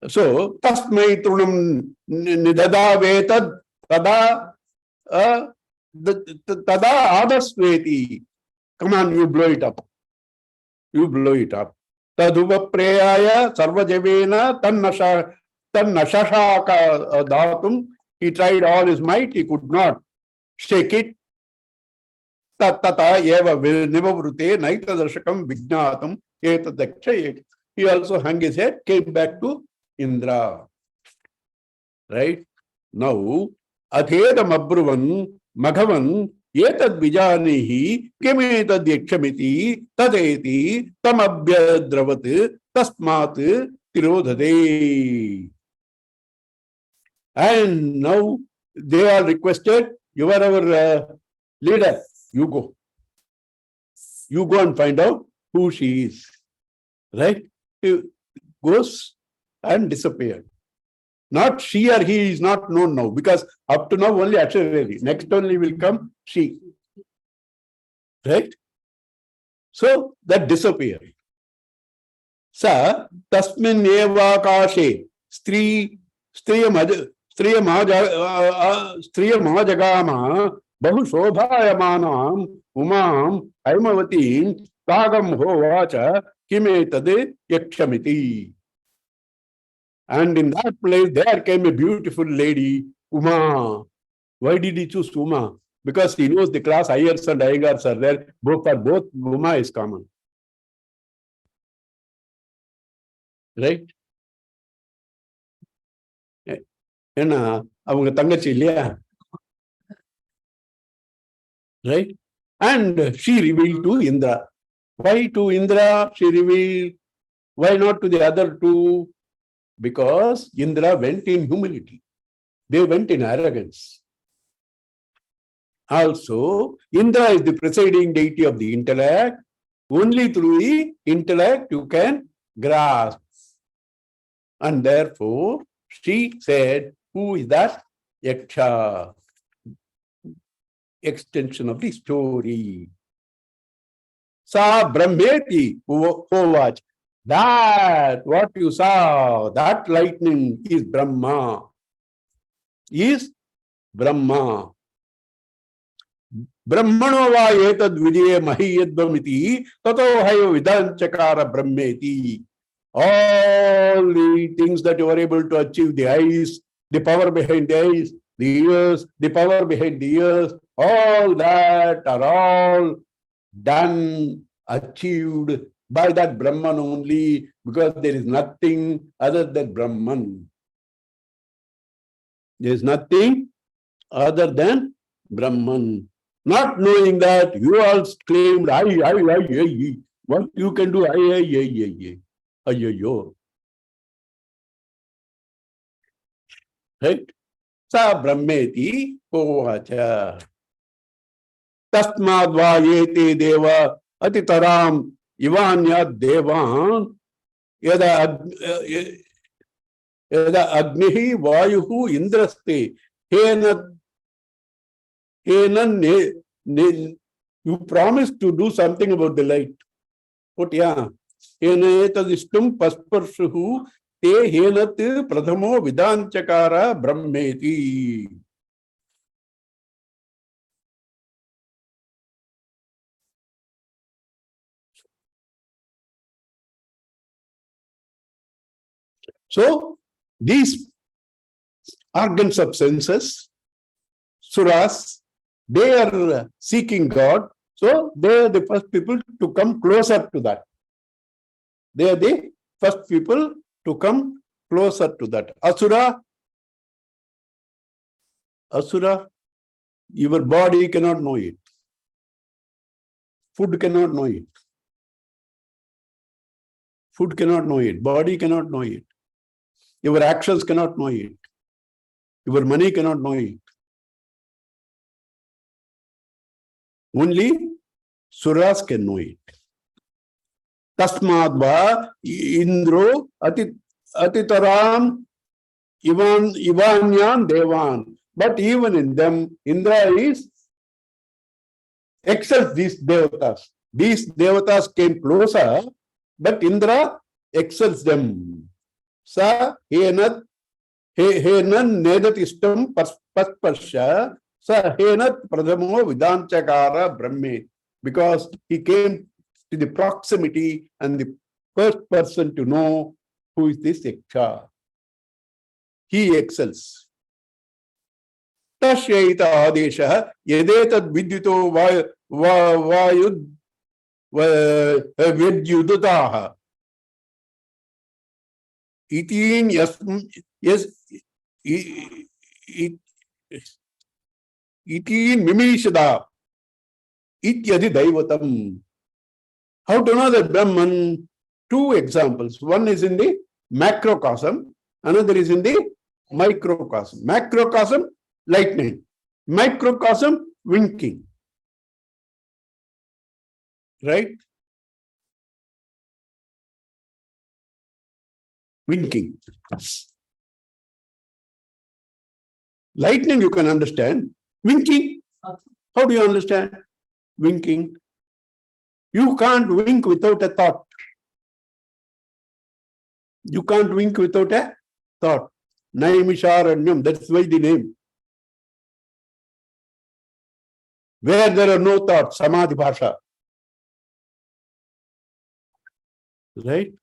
So, tasmai trunam nidadavetad tada tada adasveti. Come on, you blow it up. You blow it up. Taduva preyaya sarvajavena tannashashaka dhatum. He tried all his might, he could not shake it. Tattata eva nivavrute naita darshakam vignatam etadaksha. He also hung his head, came back to Indra. Right? Now, Athedam Abruvan Maghavan Yetad Vijanihi Kemetad Yakshamiti Tadeti Tamabhyadravat Tasmat Tirodhade. And now they are requested, you are our leader, you go. You go and find out who she is. Right? He goes and disappeared. Not she or he is not known now, because up to now only Acharya. Next only will come she. Right? So that disappeared. Sa tasmin evakashe striya mahajagama bahu shobhayamanam umam aimavatim tagam hovacha kimetade yakshamiti. And in that place, there came a beautiful lady, Uma. Why did he choose Uma? Because he knows the class Iers and Aigars are there. For both, Uma is common. Right? ஏன்னா அவங்க தங்கச்சி இல்லையா? Right? And she revealed to Indra. Why to Indra she revealed? Why not to the other two? Because Indra went in humility. They went in arrogance. Also, Indra is the presiding deity of the intellect. Only through the intellect you can grasp. And therefore, she said, who is that? Yaksha. Extension of the story. Sa Brahmeti Hovach. That, what you saw, that lightning is Brahma. Is Brahma. Brahmano va etad vidye mahiyadvamiti tato hayo vidanchakara brahmeti. All the things that you are able to achieve, the eyes, the power behind the eyes, the ears, the power behind the ears, all that are all done, achieved by that Brahman only, because there is nothing other than Brahman. There is nothing other than Brahman. Not knowing that, you all claimed, I, what you can do, I. Right? Sa Brahmeti Kovacha. Tasmadva yete deva atitaram ivanya devan yada agnihi vayuhu indraste hena you promised to do something about the light. But yeah, hena etadistum pasparshuhu te henat prathamo vidanchakara brahmeti. So these organs of senses, suras, they are seeking God. So they are the first people to come closer to that. They are the first people to come closer to that. Asura, your body cannot know it. Food cannot know it. Food cannot know it. Body cannot know it. Your actions cannot know it. Your money cannot know it. Only suras can know it. Tasmadva Indro Atitaram Ivanyan Devan. But even in them, Indra excels these devatas. These devatas came closer, but Indra excels them. Sa henat nedatistam pasparsha sa henat pradhamo vidanchakara brahme. Because he came to the proximity and the first person to know who is this Yaksha. He excels. Tasyaita adesha yedetad vidyuto vayud vidyudataha. Itin itin mimishada ityadi daivatam. How to know that Brahman? Two examples. One is in the macrocosm, another is in the microcosm. Macrocosm, lightning. Microcosm, winking. Right? Winking. Lightning you can understand. Winking, how do you understand? Winking. You can't wink without a thought. You can't wink without a thought. Naimisharanyam, that's why the name. Where there are no thoughts, samadhi bhasha. Right?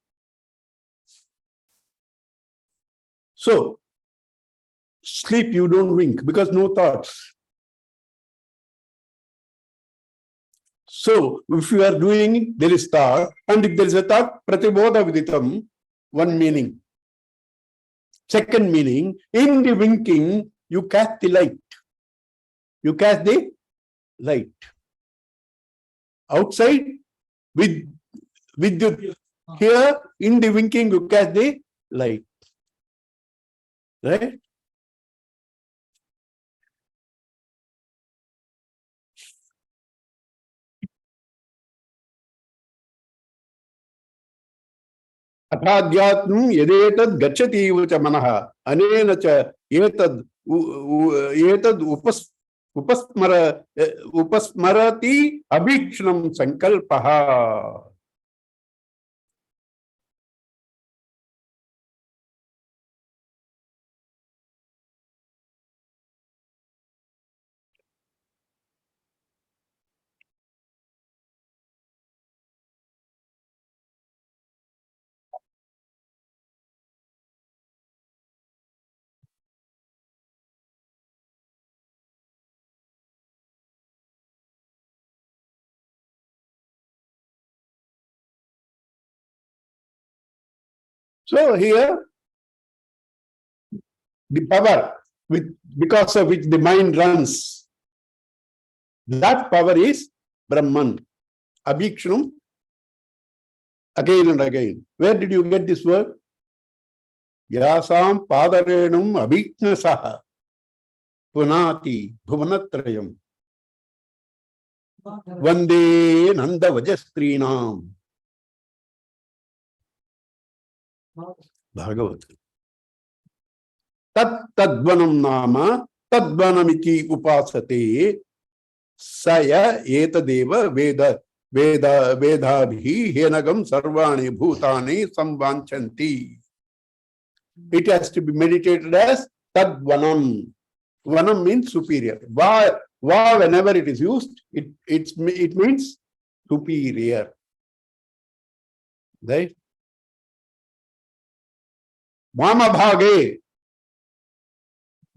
So, sleep you don't wink because no thoughts. So, if you are doing, there is thought, and if there is a thought, pratibodha viditam, one meaning. Second meaning, in the winking, you cast the light. You cast the light. Outside, with the, here, in the winking, you cast the light. Right? Athadhyatmam yedetad gacchati vacha manaha anena cha etad upasmarati abhikshnam sankalpaha. So here, the power because of which the mind runs, that power is Brahman. Abhikshanam, again and again. Where did you get this word? Yasam padarenum abhiknasaha punati bhuvanatrayam vande nanda vajastrinam. Bhagavat. Tat tadvanam nama tadvanamiti upasate saya etadeva vedabhi henagam sarvani bhutani samvanchanti. It has to be meditated as tadvanam. Vanam means superior. Va whenever it is used, it means superior. Right? Vama bhage,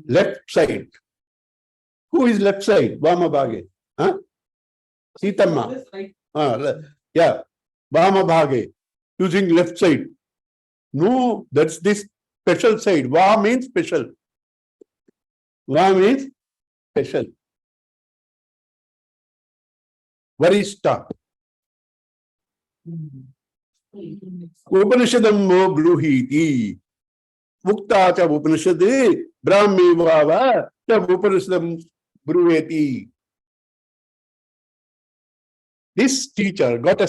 left side. Who is left side? Vama bhage. Huh? Sitamma. Yeah. Vama bhage. Using left side. No, that's this special side. Va means special. Va means special. Varishta. Upanishadam bruhiti. Mukta cha Upanishad Brahmi Vava cha Upanishadam bruveti. This teacher got a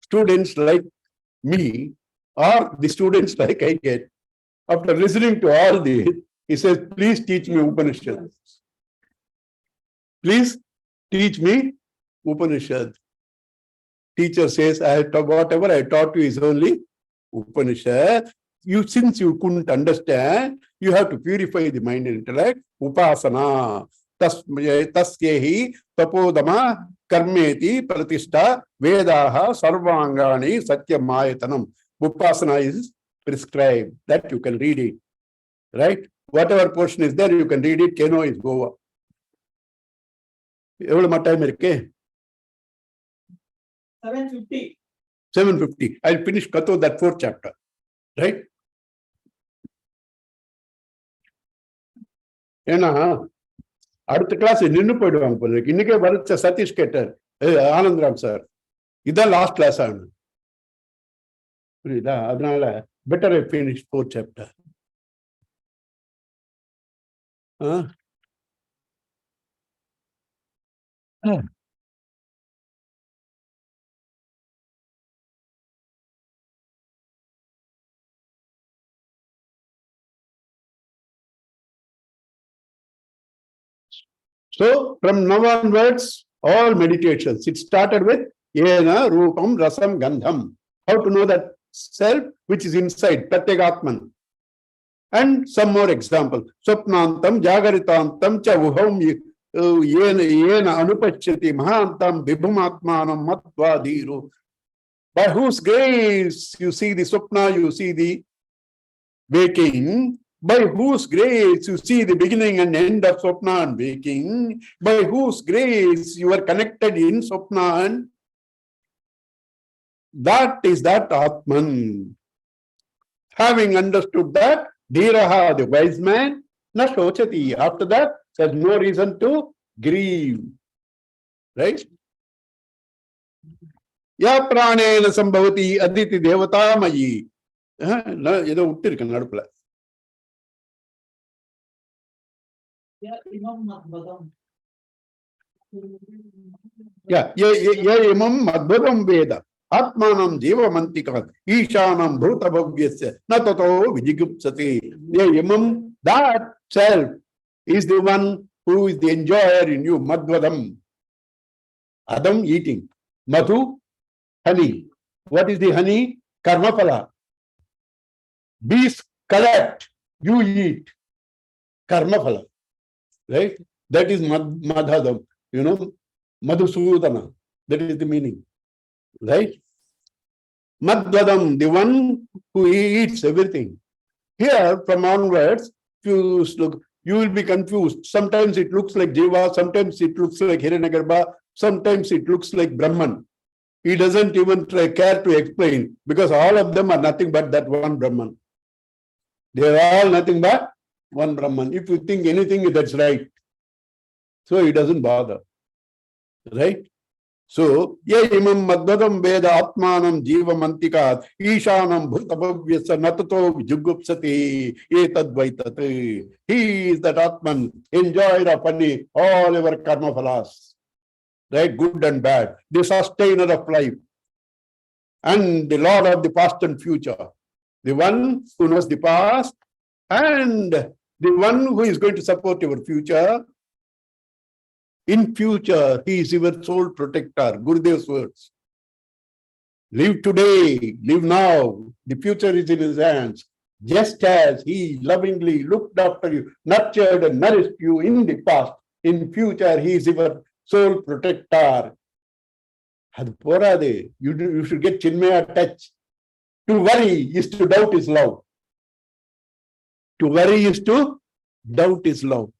students like me, or the students like I get. After listening to all this, he says, please teach me Upanishad. Please teach me Upanishad. Teacher says, whatever I taught you is only Upanishad. Since you couldn't understand, you have to purify the mind and intellect. Upasana. Tasyehi tapodama karmeti pratishta vedaha sarvangani satyamayatanam. Upasana is prescribed. That you can read it. Right? Whatever portion is there, you can read it. Keno is Goa. Evlo time irke? 7:50. 7:50. I'll finish Katho, that 4th chapter. Right? ஏன்னா அடுத்த class நின்று போயிடுவாங்க போல இருக்கு. இன்னைக்கே வரைச்ச சதீஷ் கேட்டார், Anandaram sir, இதான் last class ஆகணும். புரியுதா? அதனால better I finish 4th chapter. So, from now onwards, all meditations, it started with Yena, Rupam, Rasam, Gandham. How to know that self which is inside, Pratyagatman. And some more example. Swapnantam, Jagaritantam, Chavuham, Yena, Anupachati, Mahantam, Vibhumatmanam, Matvadiru. By whose grace you see the Swapna, you see the waking. By whose grace you see the beginning and end of Swapna and waking, by whose grace you are connected in Swapna, and that is that Atman. Having understood that, Dhiraha, the wise man, na shochati. After that, there's no reason to grieve. Right? Ya pranena sambhavati aditi devata mayi. Edo uttirukku nadupla. Yeah, imam madhvatam veda. Atmanam jiva mantika. Ishanam bhuta bhavyasya. Natato vijigupsati. Imam, that self is the one who is the enjoyer in you. Madhvadam. Adam, eating. Madhu, honey. What is the honey? Karmaphala. Bees collect. You eat. Karmaphala. Right? That is Madhadam. Madhusudana. That is the meaning. Right? Madhvadam, the one who eats everything. Here, from onwards, you will be confused. Sometimes it looks like Jiva, sometimes it looks like Hiranyagarbha, sometimes it looks like Brahman. He doesn't even care to explain, because all of them are nothing but that one Brahman. They are all nothing but one Brahman. If you think anything, that's right. So he doesn't bother. Right? So, ye imam madhadam veda atmanam jiva mantika ishanam bhutabhavyasa natato jugupsati etad vaitate. He is that Atman, enjoyer of all our karma phalas, right? Good and bad, the sustainer of life, and the Lord of the past and future, the one who knows the past, and the one who is going to support your future. In future, he is your soul protector. Gurudev's words. Live today, live now. The future is in his hands. Just as he lovingly looked after you, nurtured and nourished you in the past, in future, he is your soul protector. You should get Chinmaya touch. To worry is to doubt his love. To worry is to doubt his love.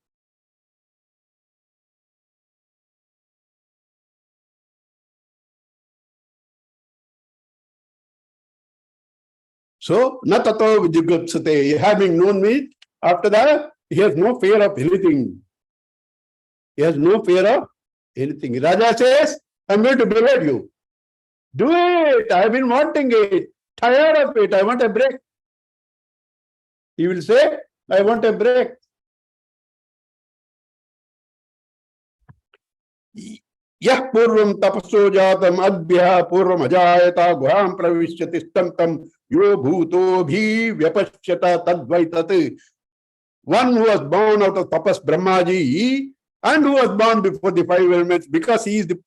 So, natato vijugupsate, having known me, after that, he has no fear of anything. He has no fear of anything. Raja says, I'm going to behead you. Do it. I've been wanting it. Tired of it. I want a break. He will say, I want a break. Yah purvam tapaso jatam adbhya purvam ajayata guham pravishyati stantam yo bhuto bhi vyapashyata tadvaitat. One who was born out of tapas Brahmaji and who was born before the five elements, because he is the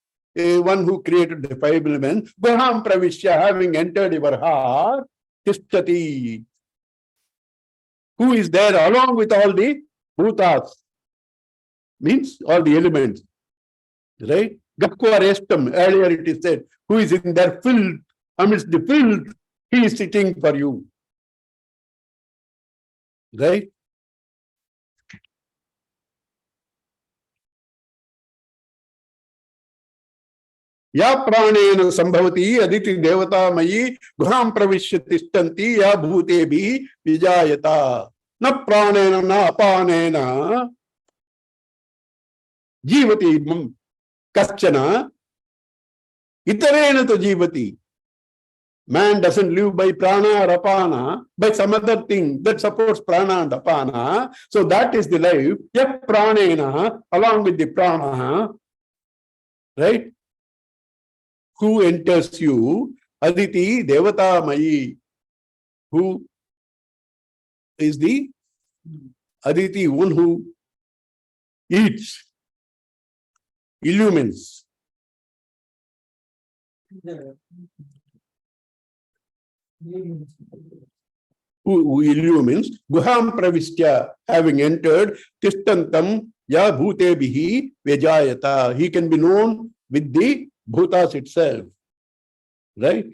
one who created the five elements, guham pravishya, having entered your heart, tishtati, who is there along with all the bhutas, means all the elements, right? Gakwa restam, earlier it is said, who is in their filth, amidst the filth, he is sitting for you. Right? या प्राणेन संभवती अदिति देवता मयि गुहां प्रविश्य तिष्ठन्ति या भूतेभिः विजायता न प्राणेन न अपानेन जीवति कश्चन इतरेण तो जीवति. Man doesn't live by prana or apana, by some other thing that supports prana and apana. So that is the life. Yah pranena, along with the prana, right? Who enters you? Aditi Devata Mayi. Who is the Aditi, one who eats, illumines. Who illumines, Guham Pravistya, having entered, Tishtantam Ya Bhutebihi Vejayata. He can be known with the Bhutas itself. Right?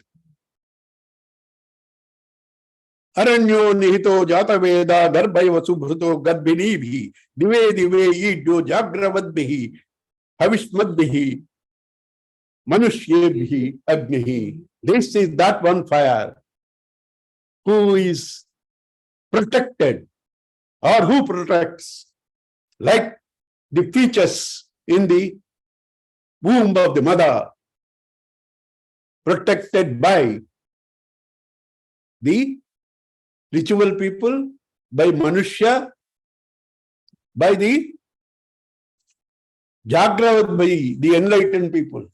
Aranyo Nihito Jataveda Garbhaiva Subhruto Garbhinibhi Dive Dive Idyo Jagravadbihi Havishmadbihi Manushyebihi Agnihi. This is that one fire who is protected, or who protects, like the features in the womb of the mother, protected by the ritual people, by Manushya, by the Jagravadbhayi, the enlightened people.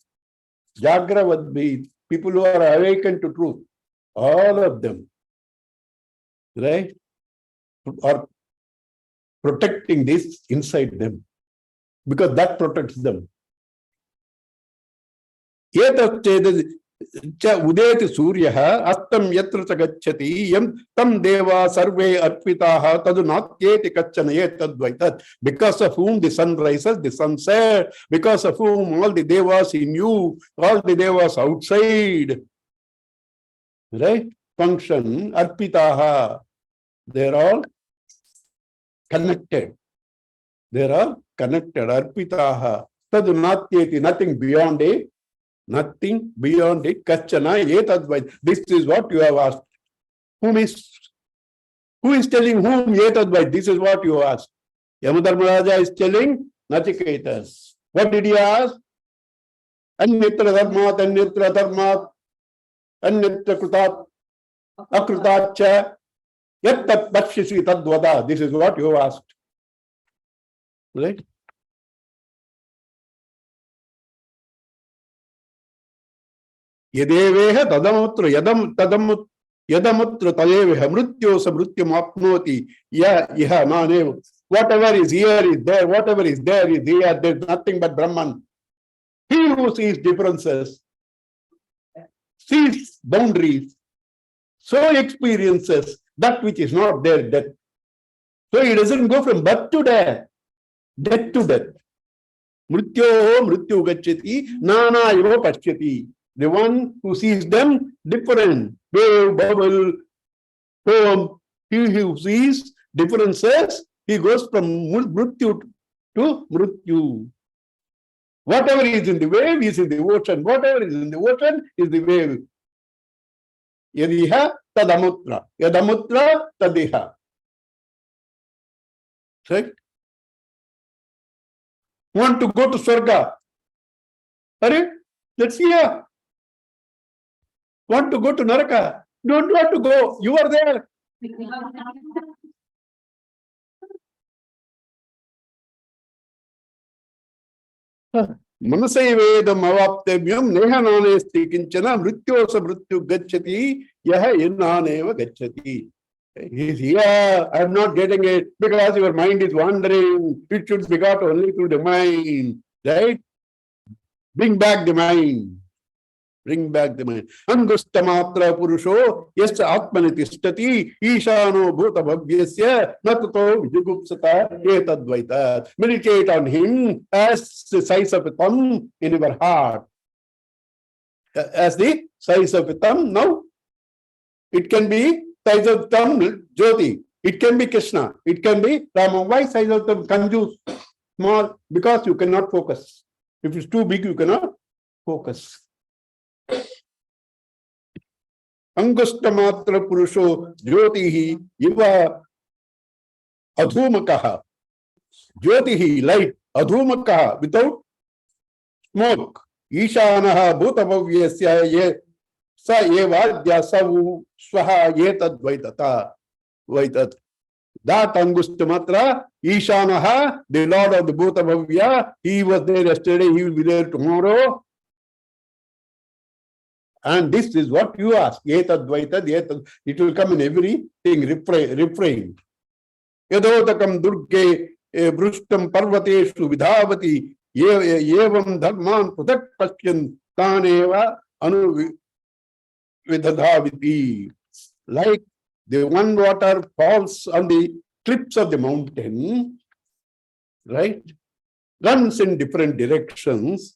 Jagravadbhayi, people who are awakened to truth, all of them, right, are protecting this inside them, because that protects them. Udeti Surya Astam Yatra Gacchati Yam Tam Deva Sarve Arpitaha Tadu Natyeti Kachana Etadvaitat. Because of whom the sun rises, the sun sets, because of whom all the devas in you, all the devas outside, right, function, Arpitaha. They are all connected. They are all connected. Arpitaha Tadu Natyeti, nothing beyond a Nothing beyond it. Kachana etadvaita. This is what you have asked. Who is telling whom etadvaita? This is what you asked. Yamadharmaraja is telling Nachiketas. What did he ask? Anyatra dharmat, anyatra dharmat, anyatra krutat, akrutatcha, yattat bhakshisi tadvada. This is what you asked. Right? Yadeveha tadamutra yadam tadamutra yadamutra tadeveha mrityosa mrityam apnoti ya iha nanev. Whatever is here is there, whatever is there is here, there is nothing but Brahman. He who sees differences, sees boundaries, so experiences that which is not there, death. So he doesn't go from birth to death, death to death. Mrityoho mrityu gacchati, nana eva pashyati. The one who sees them different, wave, bubble, foam, he who sees differences, he goes from mrityu to mrityu. Whatever is in the wave is in the ocean. Whatever is in the ocean is the wave. Yadiha tadamutra. Yadamutra tadiha. Right? Want to go to Swarga? Hurry, let's hear. Want to go to Naraka? Don't want to go. You are there. Manasaivedam avaptevyam nehananesti kinchana mrityosa mrityu gacchati yaha innaneva gacchati. He's here. I'm not getting it because your mind is wandering. It should be got only through the mind. Right? Bring back the mind. Bring back the mind. Angustamatra purusho yasya atmani tishtati ishano bhuta bhavyasya natato vijugupsata etadvaita. Meditate on him as the size of a thumb in your heart. As the size of a thumb. Now, it can be size of thumb, Jyoti. It can be Krishna. It can be Rama. Why size of thumb? Kanjus. Small. Because you cannot focus. If it's too big, you cannot focus. Angustamatra purusho jyotihi iva adhumakaha. Jyotihi, light, adhumakaha, without smoke. Ishanaha bhutavavyasya ye sa evadya savu swaha yetad vaitata. Vaitat. That Angustamatra, Ishanaha, the Lord of the Bhutavavya, he was there yesterday, he will be there tomorrow. And this is what you ask. Etad, it will come in everything, refrain. Yadotakam durge brustam parvateshu vidhavati yevam dharman putak paschyan taneva anu vidhaviti. Like the one water falls on the cliffs of the mountain, right? Runs in different directions.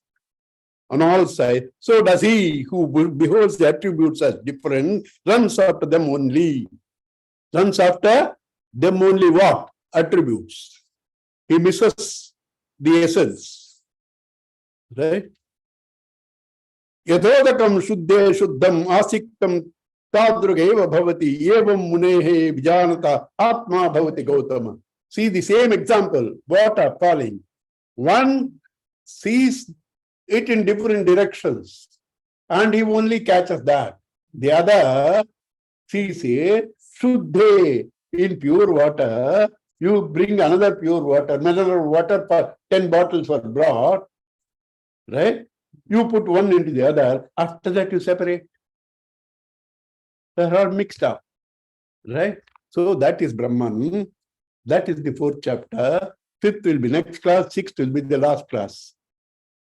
On all sides, so does he who beholds the attributes as different, runs after them only. Runs after them only what? Attributes. He misses the essence. Right? Yathodakam shuddhe shuddham asiktam tadrugeva bhavati evam munehe vijanata atma bhavati gautama. See the same example, water falling. One sees it in different directions, and he only catches that. The other sees it, shuddhe, in pure water. You bring another pure water, mineral water, for 10 bottles were brought, right? You put one into the other, after that you separate. They are all mixed up, right? So that is Brahman. That is the 4th chapter. 5th will be next class, 6th will be the last class.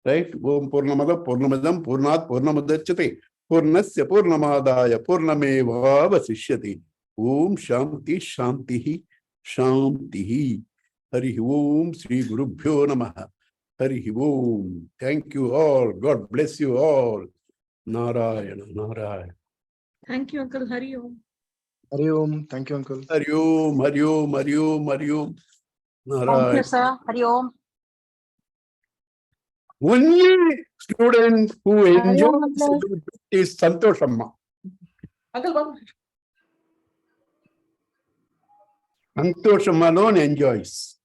Right? Om Purnamada Purnamadam Purnat Purnamadachate Purnasya Purnamadaya Purnameva Vasishyati. Om Shanti Shantihi Shantihi. Hari Om Sri Gurubhyo Namaha. Hari Om. Thank you all. God bless you all. Narayana Narayana. Thank you, Uncle. Hari Om. Hari Om. Thank you, Uncle. Hari Om, Hari Om, Hari Om, Hari Om. Thank you, Narayana. sir. Hari Om. Only student who enjoys Uncle. is Santoshamma. Uncle, one. Santoshamma alone enjoys.